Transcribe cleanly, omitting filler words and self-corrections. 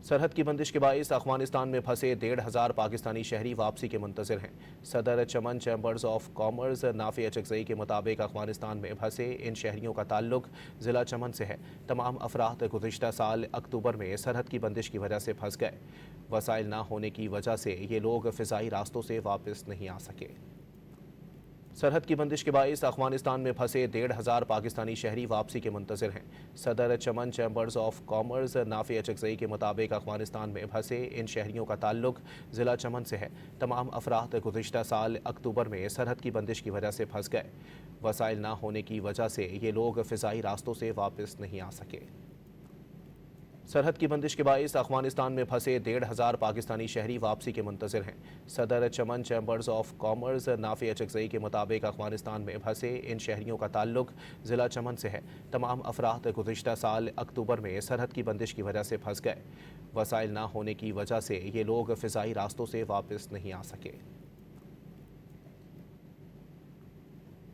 سرحد کی بندش کے باعث افغانستان میں پھنسے 1,500 پاکستانی شہری واپسی کے منتظر ہیں۔ صدر چمن چیمبرز آف کامرس نافع اچکزئی کے مطابق افغانستان میں پھنسے ان شہریوں کا تعلق ضلع چمن سے ہے۔ تمام افراد گزشتہ سال اکتوبر میں سرحد کی بندش کی وجہ سے پھنس گئے۔ وسائل نہ ہونے کی وجہ سے یہ لوگ فضائی راستوں سے واپس نہیں آ سکے۔ سرحد کی بندش کے باعث افغانستان میں پھنسے 1,500 پاکستانی شہری واپسی کے منتظر ہیں۔ صدر چمن چیمبرز آف کامرس نافع اچکزئی کے مطابق افغانستان میں پھنسے ان شہریوں کا تعلق ضلع چمن سے ہے۔ تمام افراد گزشتہ سال اکتوبر میں سرحد کی بندش کی وجہ سے پھنس گئے۔ وسائل نہ ہونے کی وجہ سے یہ لوگ فضائی راستوں سے واپس نہیں آ سکے۔ سرحد کی بندش کے باعث افغانستان میں پھنسے 1,500 پاکستانی شہری واپسی کے منتظر ہیں۔ صدر چمن چیمبرز آف کامرس نافع اچکزئی کے مطابق افغانستان میں پھنسے ان شہریوں کا تعلق ضلع چمن سے ہے۔ تمام افراد گزشتہ سال اکتوبر میں سرحد کی بندش کی وجہ سے پھنس گئے۔ وسائل نہ ہونے کی وجہ سے یہ لوگ فضائی راستوں سے واپس نہیں آ سکے۔